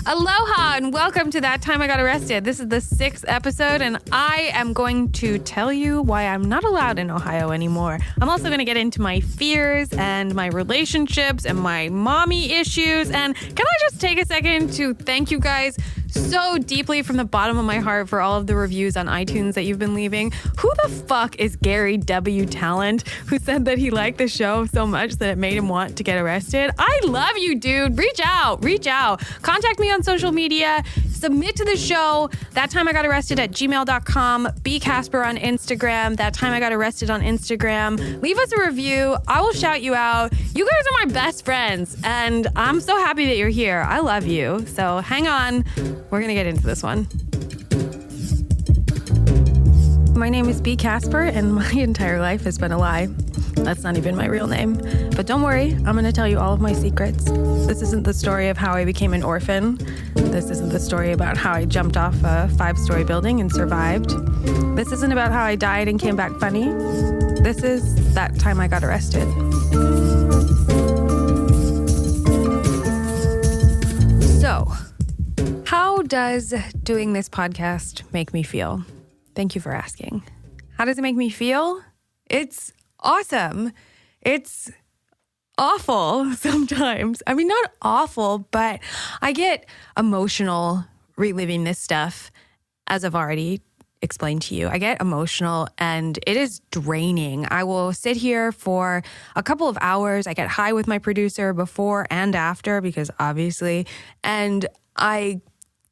Aloha and welcome to That Time I Got Arrested. This is the 6th episode and I am going to tell you why I'm not allowed in Ohio anymore. I'm also going to get into my fears and my relationships and my mommy issues. And can I just take a second to thank you guys so deeply from the bottom of my heart for all of the reviews on iTunes that you've been leaving. Who the fuck is Gary W. Talent, who said that he liked the show so much that it made him want to get arrested? I love you, dude. Reach out. Contact me on social media. Submit to the show. That Time I Got Arrested at gmail.com. B. Casper on Instagram. That Time I Got Arrested on Instagram. Leave us a review. I will shout you out. You guys are my best friends, and I'm so happy that you're here. I love you. So hang on. We're going to get into this one. My name is B. Casper, and my entire life has been a lie. That's not even my real name. But don't worry, I'm going to tell you all of my secrets. This isn't the story of how I became an orphan. This isn't the story about how I jumped off a 5-story building and survived. This isn't about how I died and came back funny. This is That Time I Got Arrested. So, how does doing this podcast make me feel? Thank you for asking. How does it make me feel? It's awesome. It's awful sometimes. I mean, not awful, but I get emotional reliving this stuff, as I've already explained to you. I get emotional and it is draining. I will sit here for a couple of hours. I get high with my producer before and after, because obviously, and I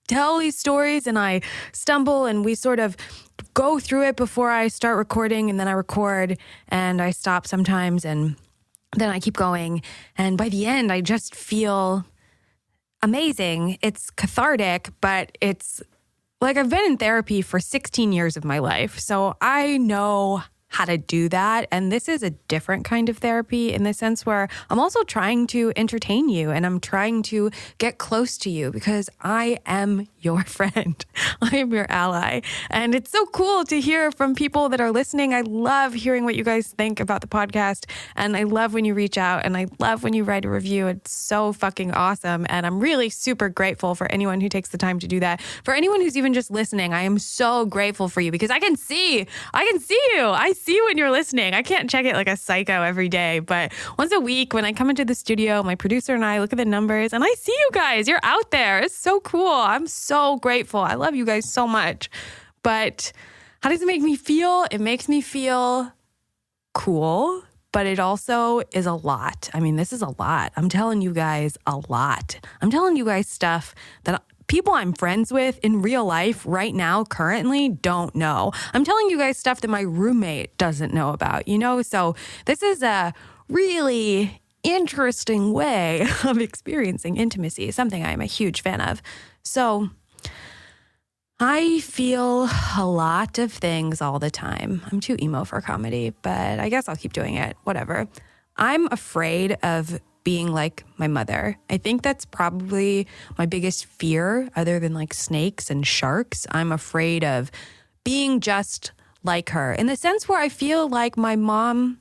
tell these stories and I stumble and we sort of go through it before I start recording, and then I record and I stop sometimes and then I keep going. And by the end, I just feel amazing. It's cathartic, but it's like I've been in therapy for 16 years of my life. So I know how to do that. And this is a different kind of therapy in the sense where I'm also trying to entertain you and I'm trying to get close to you because I am your friend. I am your ally. And it's so cool to hear from people that are listening. I love hearing what you guys think about the podcast. And I love when you reach out and I love when you write a review. It's so fucking awesome. And I'm really super grateful for anyone who takes the time to do that. For anyone who's even just listening, I am so grateful for you because I can see you. I see when you're listening. I can't check it like a psycho every day, but once a week when I come into the studio, my producer and I look at the numbers and I see you guys. You're out there. It's so cool. I'm so grateful. I love you guys so much. But how does it make me feel? It makes me feel cool, but it also is a lot. I mean, this is a lot. I'm telling you guys a lot. I'm telling you guys stuff that people I'm friends with in real life right now, currently, don't know. I'm telling you guys stuff that my roommate doesn't know about, you know? So this is a really interesting way of experiencing intimacy, something I am a huge fan of. So I feel a lot of things all the time. I'm too emo for comedy, but I guess I'll keep doing it. Whatever. I'm afraid of being like my mother. I think that's probably my biggest fear other than like snakes and sharks. I'm afraid of being just like her in the sense where I feel like my mom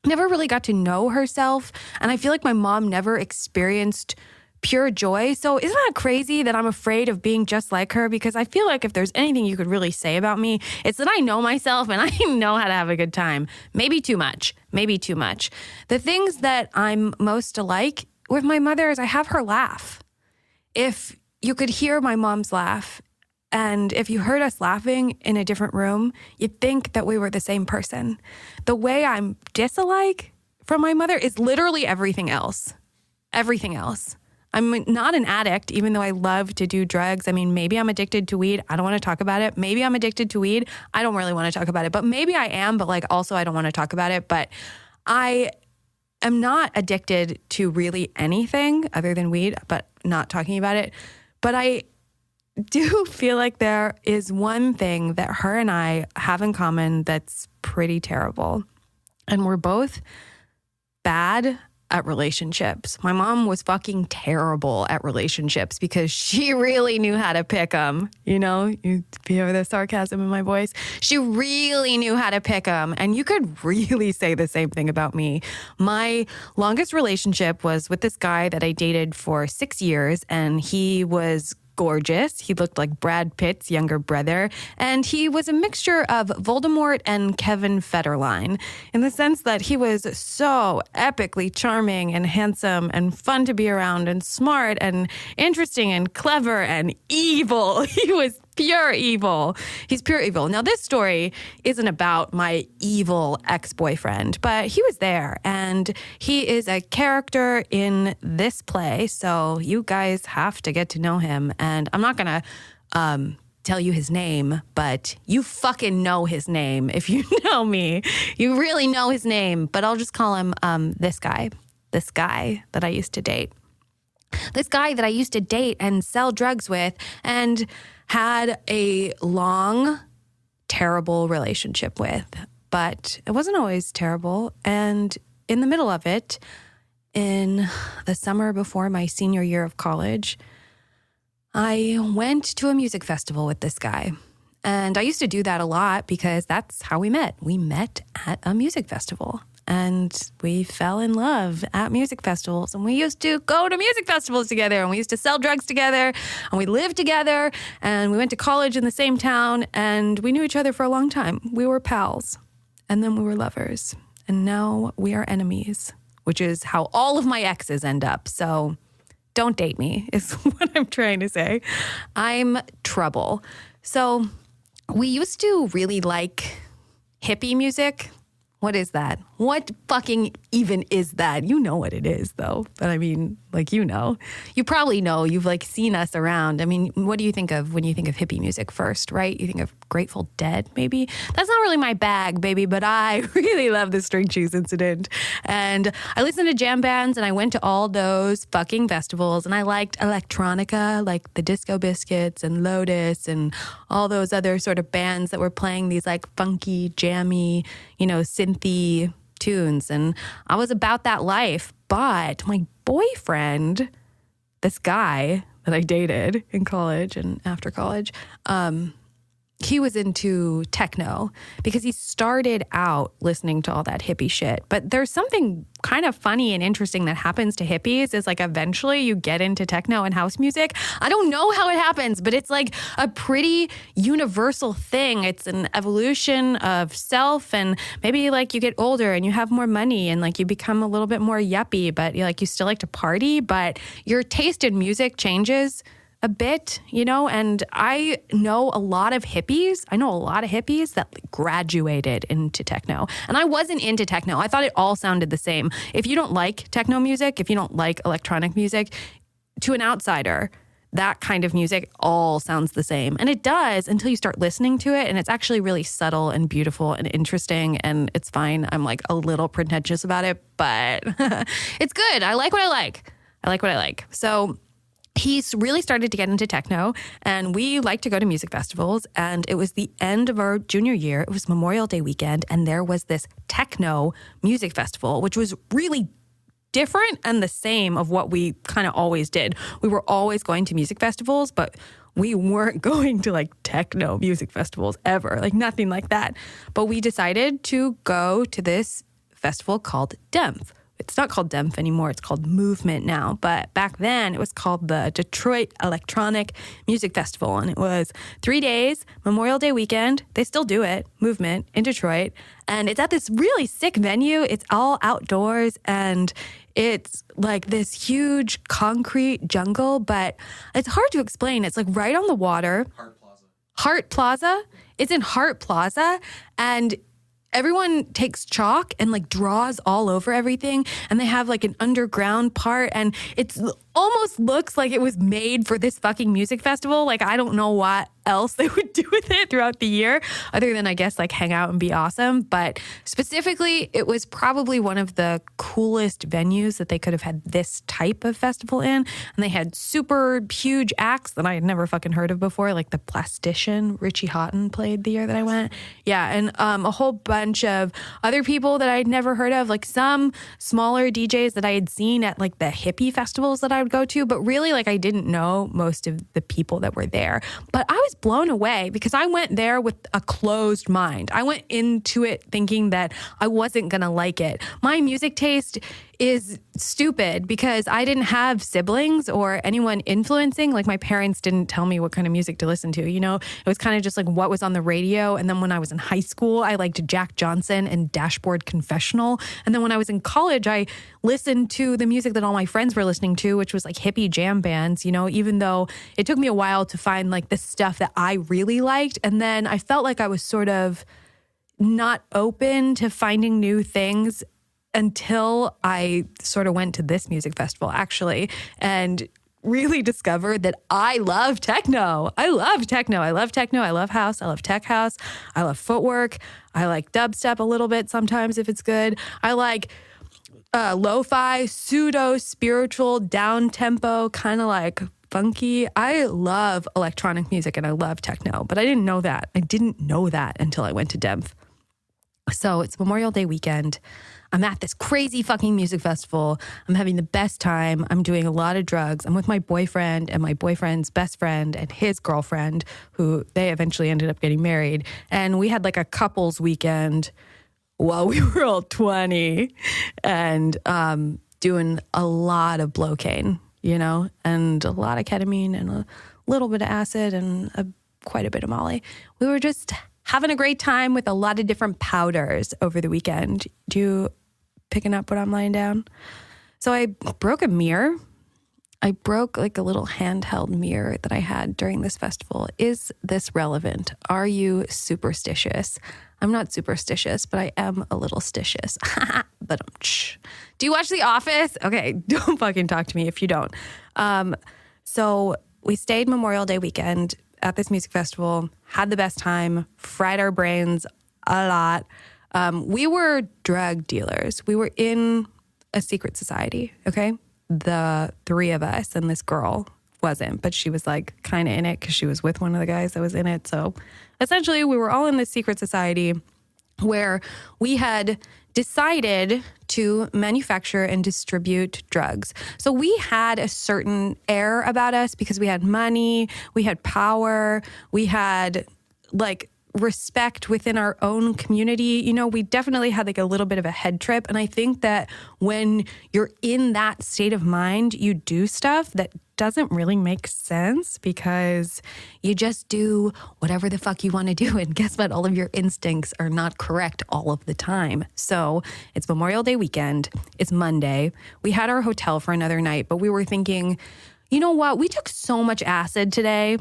never really got to know herself. And I feel like my mom never experienced pure joy. So isn't that crazy that I'm afraid of being just like her? Because I feel like if there's anything you could really say about me, it's that I know myself and I know how to have a good time. Maybe too much. The things that I'm most alike with my mother is I have her laugh. If you could hear my mom's laugh and if you heard us laughing in a different room, you'd think that we were the same person. The way I'm disalike from my mother is literally everything else. Everything else. I'm not an addict, even though I love to do drugs. I mean, maybe I'm addicted to weed. I don't want to talk about it. Maybe I'm addicted to weed. I don't really want to talk about it. But maybe I am, but like also I don't want to talk about it. But I am not addicted to really anything other than weed, but not talking about it. But I do feel like there is one thing that her and I have in common that's pretty terrible. And we're both bad at relationships. My mom was fucking terrible at relationships because she really knew how to pick them. You know, you hear the sarcasm in my voice. She really knew how to pick them. And you could really say the same thing about me. My longest relationship was with this guy that I dated for 6 years, and he was gorgeous. He looked like Brad Pitt's younger brother, and he was a mixture of Voldemort and Kevin Federline in the sense that he was so epically charming and handsome and fun to be around and smart and interesting and clever and evil. He was pure evil. He's pure evil. Now, this story isn't about my evil ex-boyfriend, but he was there, and he is a character in this play, so you guys have to get to know him. And I'm not going to tell you his name, but you fucking know his name if you know me. You really know his name, but I'll just call him this guy that I used to date. This guy that I used to date and sell drugs with and had a long, terrible relationship with. But it wasn't always terrible. And in the middle of it, in the summer before my senior year of college, I went to a music festival with this guy. And I used to do that a lot because that's how we met. We met at a music festival. And we fell in love at music festivals. And we used to go to music festivals together. And we used to sell drugs together. And we lived together. And we went to college in the same town. And we knew each other for a long time. We were pals. And then we were lovers. And now we are enemies, which is how all of my exes end up. So don't date me is what I'm trying to say. I'm trouble. So we used to really like hippie music. What is that? What fucking even is that? You know what it is, though. But I mean, like, you know. You probably know. You've, like, seen us around. I mean, what do you think of when you think of hippie music first, right? You think of Grateful Dead, maybe? That's not really my bag, baby, but I really love the String Cheese Incident. And I listened to jam bands, and I went to all those fucking festivals, and I liked electronica, like the Disco Biscuits and Lotus and all those other sort of bands that were playing these, like, funky, jammy, you know, synthy tunes. And I was about that life. But my boyfriend, this guy that I dated in college and after college, he was into techno because he started out listening to all that hippie shit. But there's something kind of funny and interesting that happens to hippies is like eventually you get into techno and house music. I don't know how it happens, but it's like a pretty universal thing. It's an evolution of self, and maybe like you get older and you have more money and like you become a little bit more yuppie, but you still like to party, but your taste in music changes a bit, you know, and I know a lot of hippies. I know a lot of hippies that graduated into techno. And I wasn't into techno. I thought it all sounded the same. If you don't like techno music, if you don't like electronic music, to an outsider, that kind of music all sounds the same. And it does until you start listening to it. And it's actually really subtle and beautiful and interesting. And it's fine. I'm like a little pretentious about it, but it's good. I like what I like. I like what I like. So he's really started to get into techno, and we like to go to music festivals. And it was the end of our junior year. It was Memorial Day weekend, and there was this techno music festival, which was really different and the same of what we kind of always did. We were always going to music festivals, but we weren't going to like techno music festivals ever, like nothing like that. But we decided to go to this festival called DEMF. It's not called DEMF anymore. It's called Movement now. But back then, it was called the Detroit Electronic Music Festival. And it was 3 days, Memorial Day weekend. They still do it, Movement, in Detroit. And it's at this really sick venue. It's all outdoors. And it's like this huge concrete jungle. But it's hard to explain. It's like right on the water. Hart Plaza? It's in Hart Plaza. And everyone takes chalk and like draws all over everything, and they have like an underground part, and it's almost looks like it was made for this fucking music festival. Like, I don't know what else they would do with it throughout the year other than, I guess, like hang out and be awesome. But specifically, it was probably one of the coolest venues that they could have had this type of festival in. And they had super huge acts that I had never fucking heard of before, like the Plastician, Richie Houghton played the year that I went. Yeah, and a whole bunch of other people that I'd never heard of, like some smaller DJs that I had seen at like the hippie festivals that I would go to. But really, like, I didn't know most of the people that were there. But I was blown away because I went there with a closed mind. I went into it thinking that I wasn't going to like it. My music taste is stupid because I didn't have siblings or anyone influencing. Like, my parents didn't tell me what kind of music to listen to, you know? It was kind of just like what was on the radio. And then when I was in high school, I liked Jack Johnson and Dashboard Confessional. And then when I was in college, I listened to the music that all my friends were listening to, which was like hippie jam bands, you know, even though it took me a while to find like the stuff that I really liked. And then I felt like I was sort of not open to finding new things until I sort of went to this music festival, actually, and really discovered that I love techno. I love techno. I love techno. I love house. I love tech house. I love footwork. I like dubstep a little bit sometimes if it's good. I like lo-fi, pseudo-spiritual, down-tempo, kind of like funky. I love electronic music and I love techno, but I didn't know that. I didn't know that until I went to Demph. So it's Memorial Day weekend. I'm at this crazy fucking music festival. I'm having the best time. I'm doing a lot of drugs. I'm with my boyfriend and my boyfriend's best friend and his girlfriend, who they eventually ended up getting married. And we had like a couples weekend while we were all 20 and doing a lot of blocaine, you know, and a lot of ketamine and a little bit of acid and quite a bit of Molly. We were just having a great time with a lot of different powders over the weekend. Do you picking up what I'm laying down? So I broke a mirror. I broke like a little handheld mirror that I had during this festival. Is this relevant? Are you superstitious? I'm not superstitious, but I am a little stitious. But do you watch The Office? Okay, don't fucking talk to me if you don't. So we stayed Memorial Day weekend at this music festival, had the best time, fried our brains a lot. We were drug dealers. We were in a secret society, okay? The three of us, and this girl wasn't, but she was like kind of in it because she was with one of the guys that was in it. So essentially we were all in this secret society where we had decided to manufacture and distribute drugs. So we had a certain air about us because we had money, we had power, we had like respect within our own community. You know, we definitely had like a little bit of a head trip. And I think that when you're in that state of mind, you do stuff that doesn't really make sense because you just do whatever the fuck you want to do. And guess what? All of your instincts are not correct all of the time. So it's Memorial Day weekend. It's Monday. We had our hotel for another night, but we were thinking, you know what? We took so much acid today.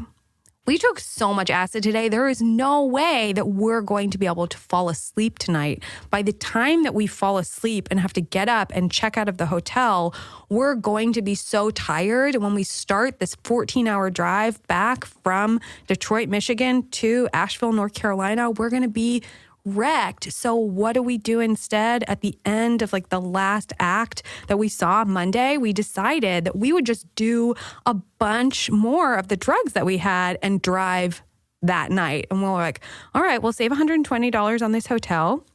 There is no way that we're going to be able to fall asleep tonight. By the time that we fall asleep and have to get up and check out of the hotel, we're going to be so tired. And when we start this 14-hour drive back from Detroit, Michigan to Asheville, North Carolina, we're going to be wrecked. So what do we do instead? At the end of like the last act that we saw Monday, we decided that we would just do a bunch more of the drugs that we had and drive that night. And we were like, all right, we'll save $120 on this hotel.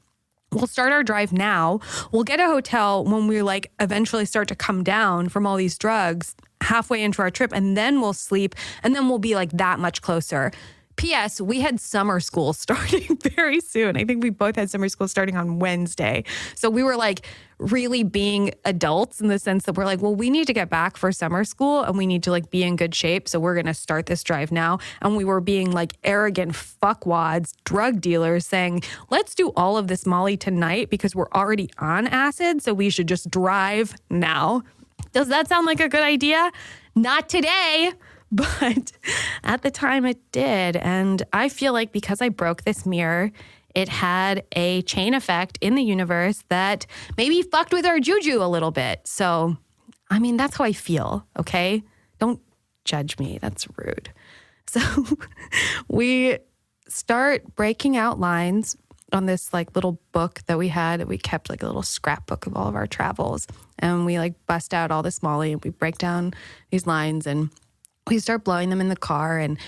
We'll start our drive now. We'll get a hotel when we like eventually start to come down from all these drugs halfway into our trip, and then we'll sleep, and then we'll be like that much closer. P.S. We had summer school starting very soon. I think we both had summer school starting on Wednesday. So we were like really being adults in the sense that we're like, well, we need to get back for summer school and we need to like be in good shape. So we're going to start this drive now. And we were being like arrogant fuckwads, drug dealers saying, let's do all of this Molly tonight because we're already on acid. So we should just drive now. Does that sound like a good idea? Not today. But at the time it did. And I feel like because I broke this mirror, it had a chain effect in the universe that maybe fucked with our juju a little bit. So I mean, that's how I feel, okay? Don't judge me. That's rude. So we start breaking out lines on this like little book that we had. We kept like a little scrapbook of all of our travels. And we like bust out all this Molly and we break down these lines and we start blowing them in the car. And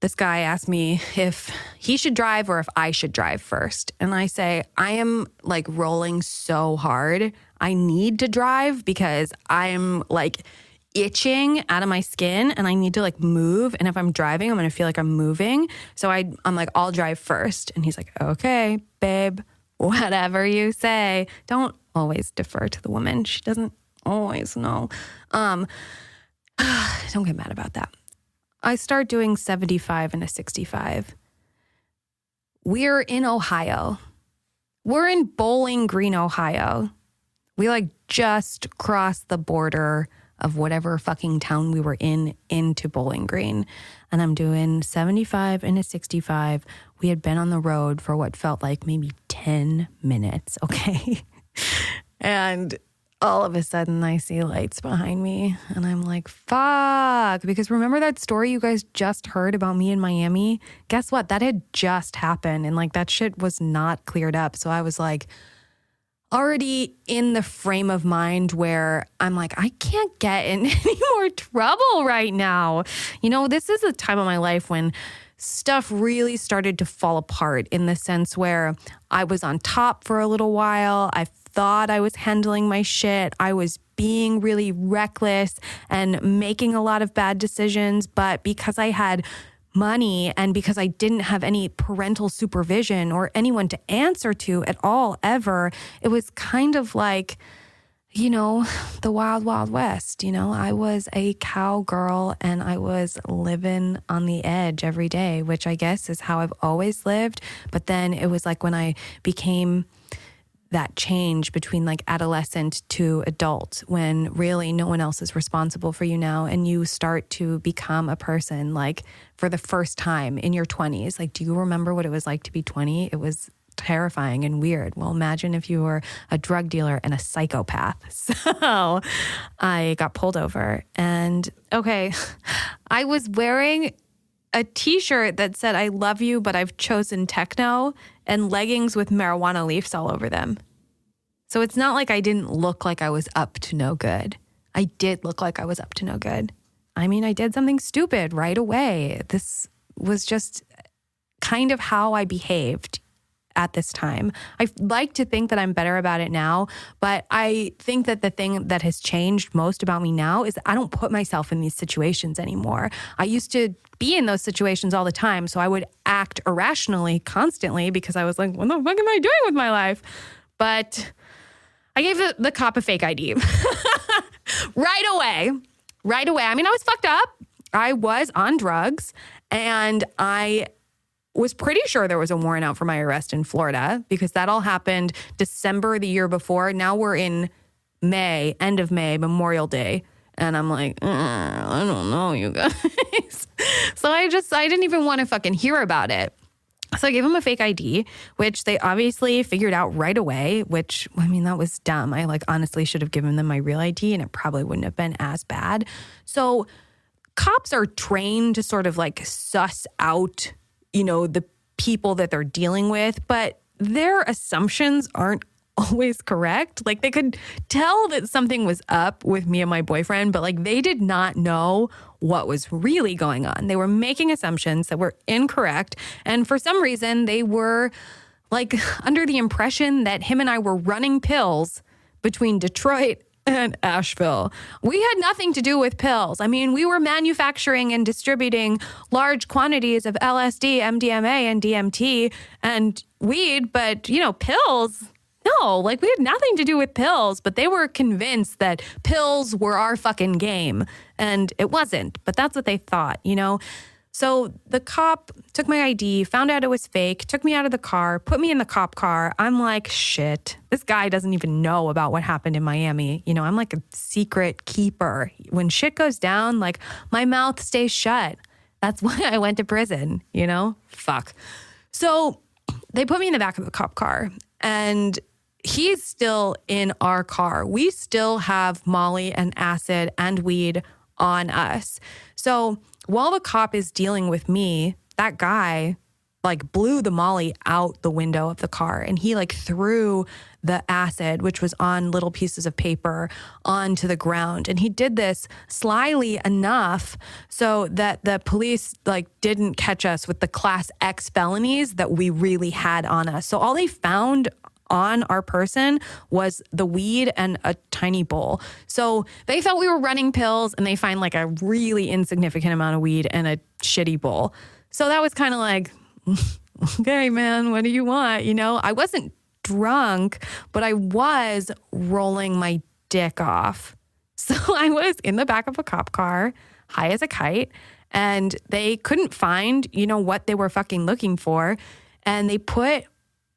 this guy asked me if he should drive or if I should drive first. And I say, I am like rolling so hard. I need to drive because I'm like itching out of my skin and I need to like move. And if I'm driving, I'm going to feel like I'm moving. So I'm like, I'll drive first. And he's like, okay, babe, whatever you say. Don't always defer to the woman. She doesn't always know. Don't get mad about that. I start doing 75 and a 65. We're in Ohio. We're in Bowling Green, Ohio. We like just crossed the border of whatever fucking town we were in into Bowling Green. And I'm doing 75 and a 65. We had been on the road for what felt like maybe 10 minutes, okay? And all of a sudden I see lights behind me and I'm like, fuck. Because remember that story you guys just heard about me in Miami? Guess what? That had just happened and like that shit was not cleared up. So I was like already in the frame of mind where I'm like, I can't get in any more trouble right now. You know, this is a time of my life when stuff really started to fall apart in the sense where I was on top for a little while. I thought I was handling my shit. I was being really reckless and making a lot of bad decisions. But because I had money and because I didn't have any parental supervision or anyone to answer to at all ever, it was kind of like, you know, the wild, wild west. You know, I was a cowgirl and I was living on the edge every day, which I guess is how I've always lived. But then it was like when I became that change between like adolescent to adult when really no one else is responsible for you now and you start to become a person like for the first time in your 20s. Like, do you remember what it was like to be 20? It was terrifying and weird. Well, imagine if you were a drug dealer and a psychopath. So I got pulled over and okay, I was wearing a t-shirt that said, I love you, but I've chosen techno, and leggings with marijuana leaves all over them. So it's not like I didn't look like I was up to no good. I did look like I was up to no good. I mean, I did something stupid right away. This was just kind of how I behaved at this time. I like to think that I'm better about it now, but I think that the thing that has changed most about me now is I don't put myself in these situations anymore. I used to be in those situations all the time, so I would act irrationally constantly because I was like, what the fuck am I doing with my life? But I gave the cop a fake ID right away. I mean, I was fucked up. I was on drugs and I was pretty sure there was a warrant out for my arrest in Florida because that all happened December the year before. Now we're in May, end of May, Memorial Day. And I'm like, I don't know, you guys. So I didn't even want to fucking hear about it. So I gave him a fake ID, which they obviously figured out right away, which, I mean, that was dumb. I like honestly should have given them my real ID and it probably wouldn't have been as bad. So cops are trained to sort of like suss out, you know, the people that they're dealing with, but their assumptions aren't always correct. Like they could tell that something was up with me and my boyfriend, but like they did not know what was really going on. They were making assumptions that were incorrect. And for some reason, they were like under the impression that him and I were running pills between Detroit and Asheville. We had nothing to do with pills. I mean, we were manufacturing and distributing large quantities of LSD, MDMA, and DMT and weed, but, you know, pills, no, like we had nothing to do with pills, but they were convinced that pills were our fucking game. And it wasn't, but that's what they thought, you know? So the cop took my ID, found out it was fake, took me out of the car, put me in the cop car. I'm like, shit, this guy doesn't even know about what happened in Miami. You know, I'm like a secret keeper. When shit goes down, like my mouth stays shut. That's why I went to prison, you know? Fuck. So they put me in the back of the cop car and he's still in our car. We still have Molly and acid and weed on us. So while the cop is dealing with me, that guy like blew the Molly out the window of the car, and he like threw the acid, which was on little pieces of paper, onto the ground. And he did this slyly enough so that the police like didn't catch us with the class X felonies that we really had on us. So all they found on our person was the weed and a tiny bowl. So they thought we were running pills, and they find like a really insignificant amount of weed and a shitty bowl. So that was kind of like, okay, man, what do you want? You know, I wasn't drunk, but I was rolling my dick off. So I was in the back of a cop car, high as a kite, and they couldn't find, you know, what they were fucking looking for. And they put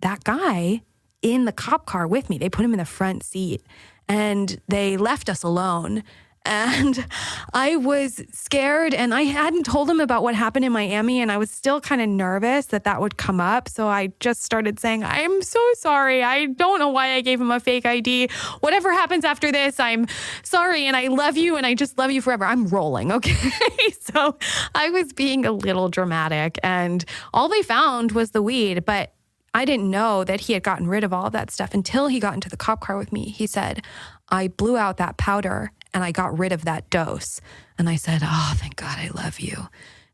that guy in the cop car with me. They put him in the front seat, and they left us alone. And I was scared, and I hadn't told him about what happened in Miami, and I was still kind of nervous that that would come up. So I just started saying, I'm so sorry. I don't know why I gave him a fake ID. Whatever happens after this, I'm sorry, and I love you, and I just love you forever. I'm rolling, okay? So I was being a little dramatic, and all they found was the weed, but I didn't know that he had gotten rid of all of that stuff until he got into the cop car with me. He said, I blew out that powder and I got rid of that dose. And I said, oh, thank God, I love you.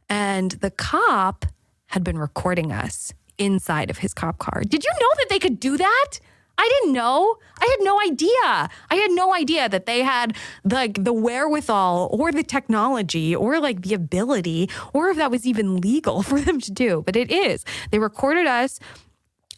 And the cop had been recording us inside of his cop car. Did you know that they could do that? I didn't know. I had no idea. I had no idea that they had like the wherewithal or the technology or like the ability, or if that was even legal for them to do. But it is. They recorded us.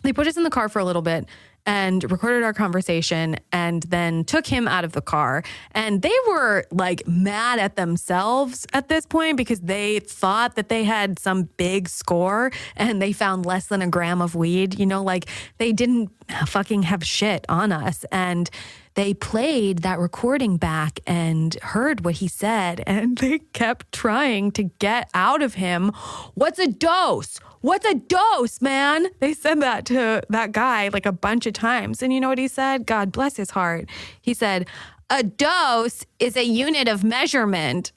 They put us in the car for a little bit and recorded our conversation, and then took him out of the car. And they were like mad at themselves at this point because they thought that they had some big score and they found less than a gram of weed. You know, like they didn't fucking have shit on us. And they played that recording back and heard what he said, and they kept trying to get out of him, what's a dose? What's a dose, man? They said that to that guy like a bunch of times. And you know what he said? God bless his heart. He said, a dose is a unit of measurement.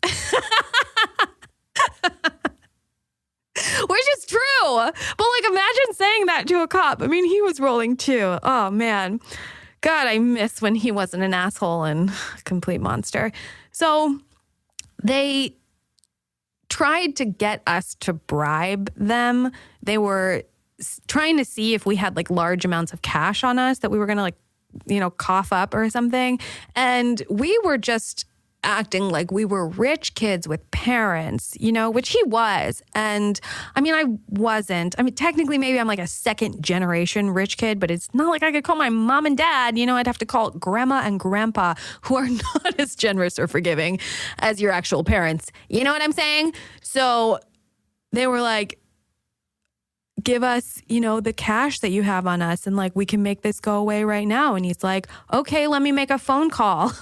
Which is true. But like, imagine saying that to a cop. I mean, he was rolling too. Oh, man. God, I miss when he wasn't an asshole and a complete monster. So they tried to get us to bribe them. They were trying to see if we had like large amounts of cash on us that we were going to like, you know, cough up or something. And we were just acting like we were rich kids with parents, you know, which he was. And I mean, I wasn't. I mean, technically, maybe I'm like a second generation rich kid, but it's not like I could call my mom and dad. You know, I'd have to call grandma and grandpa, who are not as generous or forgiving as your actual parents. You know what I'm saying? So they were like, give us, you know, the cash that you have on us, and like we can make this go away right now. And he's like, okay, let me make a phone call.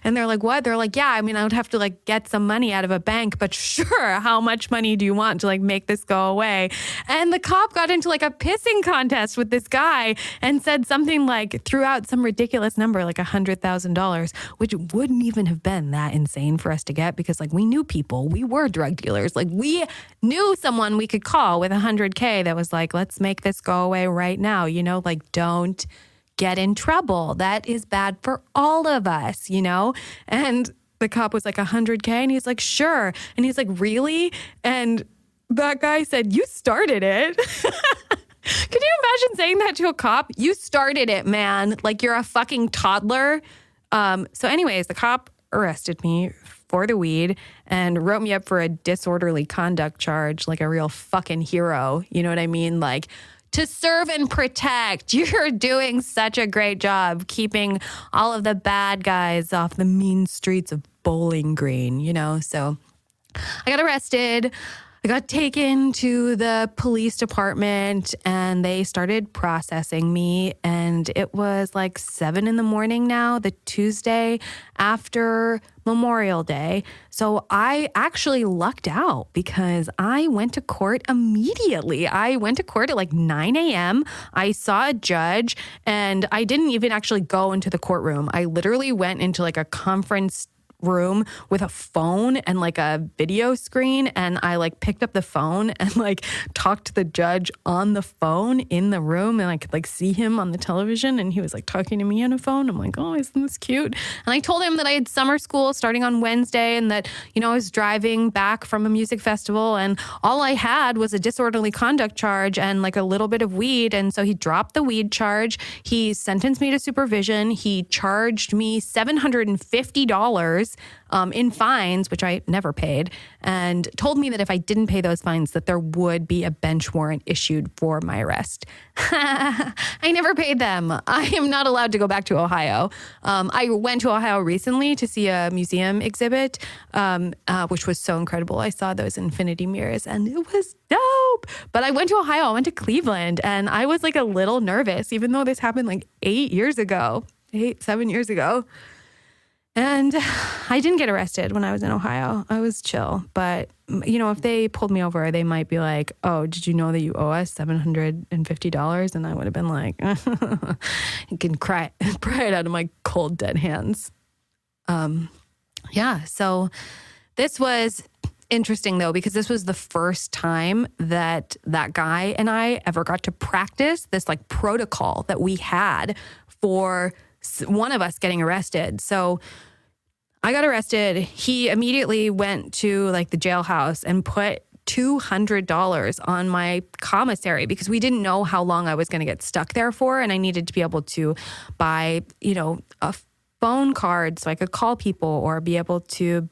And they're like, what? They're like, yeah, I mean, I would have to like get some money out of a bank, but sure, how much money do you want to like make this go away? And the cop got into like a pissing contest with this guy and said something like, threw out some ridiculous number, like $100,000, which wouldn't even have been that insane for us to get, because like we knew people, we were drug dealers. Like we knew someone we could call with $100K that was like, let's make this go away right now. You know, like, don't get in trouble. That is bad for all of us, you know? And the cop was like, $100K? And he's like, sure. And he's like, really? And that guy said, you started it. Could you imagine saying that to a cop? You started it, man. Like you're a fucking toddler. So anyways, the cop arrested me for the weed and wrote me up for a disorderly conduct charge, like a real fucking hero. You know what I mean? Like, to serve and protect. You're doing such a great job keeping all of the bad guys off the mean streets of Bowling Green, you know? So I got arrested. I got taken to the police department and they started processing me. And it was like 7 a.m. now, the Tuesday after Memorial Day. So I actually lucked out because I went to court immediately. I went to court at like 9 a.m. I saw a judge and I didn't even actually go into the courtroom. I literally went into like a conference room with a phone and like a video screen, and I like picked up the phone and like talked to the judge on the phone in the room, and I could like see him on the television and he was like talking to me on a phone. I'm like, oh, isn't this cute? And I told him that I had summer school starting on Wednesday and that, you know, I was driving back from a music festival and all I had was a disorderly conduct charge and like a little bit of weed. And so he dropped the weed charge. He sentenced me to supervision. He charged me $750 in fines, which I never paid, and told me that if I didn't pay those fines, that there would be a bench warrant issued for my arrest. I never paid them. I am not allowed to go back to Ohio. I went to Ohio recently to see a museum exhibit, which was so incredible. I saw those infinity mirrors and it was dope. But I went to Ohio, I went to Cleveland, and I was like a little nervous, even though this happened like 7 years ago. And I didn't get arrested when I was in Ohio. I was chill. But, you know, if they pulled me over, they might be like, oh, did you know that you owe us $750? And I would have been like, you can pry it out of my cold, dead hands. So this was interesting, though, because this was the first time that guy and I ever got to practice this like protocol that we had for one of us getting arrested. So I got arrested. He immediately went to like the jailhouse and put $200 on my commissary because we didn't know how long I was going to get stuck there for. And I needed to be able to buy, you know, a phone card so I could call people or be able to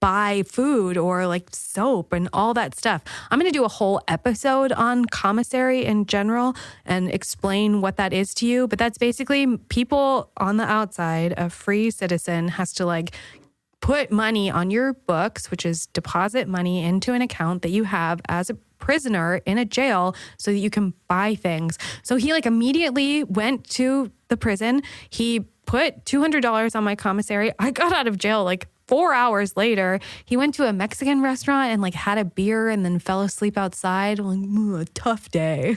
buy food or like soap and all that stuff. I'm going to do a whole episode on commissary in general and explain what that is to you. But that's basically people on the outside, a free citizen has to like put money on your books, which is deposit money into an account that you have as a prisoner in a jail so that you can buy things. So he like immediately went to the prison. He put $200 on my commissary. I got out of jail like 4 hours later. He went to a Mexican restaurant and like had a beer and then fell asleep outside. I'm like, a tough day.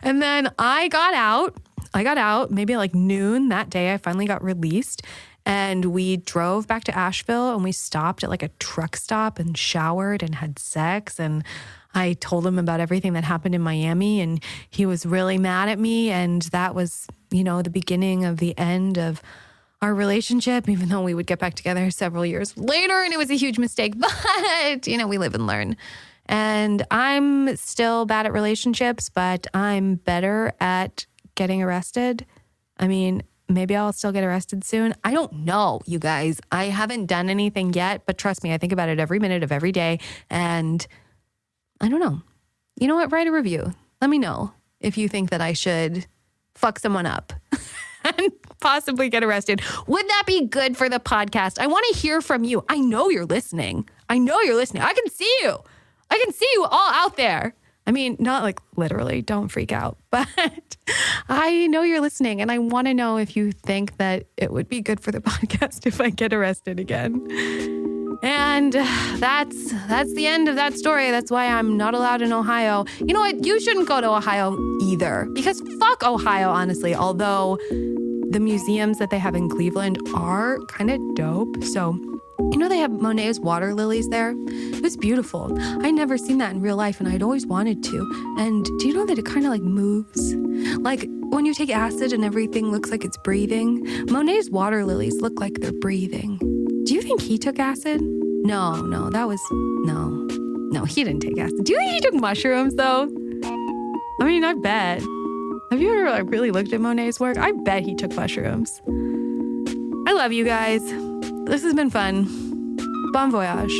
And then I got out maybe like noon that day. I finally got released and we drove back to Asheville and we stopped at like a truck stop and showered and had sex. And I told him about everything that happened in Miami and he was really mad at me. And that was, you know, the beginning of the end of our relationship, even though we would get back together several years later and it was a huge mistake, but you know, we live and learn. And I'm still bad at relationships, but I'm better at getting arrested. I mean, maybe I'll still get arrested soon. I don't know, you guys. I haven't done anything yet, but trust me, I think about it every minute of every day. And I don't know. You know what? Write a review. Let me know if you think that I should fuck someone up and possibly get arrested. Would that be good for the podcast? I want to hear from you. I know you're listening. I can see you. I can see you all out there. I mean, not like literally, don't freak out, but I know you're listening and I want to know if you think that it would be good for the podcast if I get arrested again. And that's the end of that story. That's why I'm not allowed in Ohio. You know what? You shouldn't go to Ohio either because fuck Ohio, honestly, although the museums that they have in Cleveland are kind of dope. So, you know, they have Monet's water lilies there. It was beautiful. I'd never seen that in real life and I'd always wanted to. And do you know that it kind of like moves? Like when you take acid and everything looks like it's breathing, Monet's water lilies look like they're breathing. Do you think he took acid? No, he didn't take acid. Do you think he took mushrooms though? I mean, I bet. Have you ever like really looked at Monet's work? I bet he took mushrooms. I love you guys. This has been fun. Bon voyage.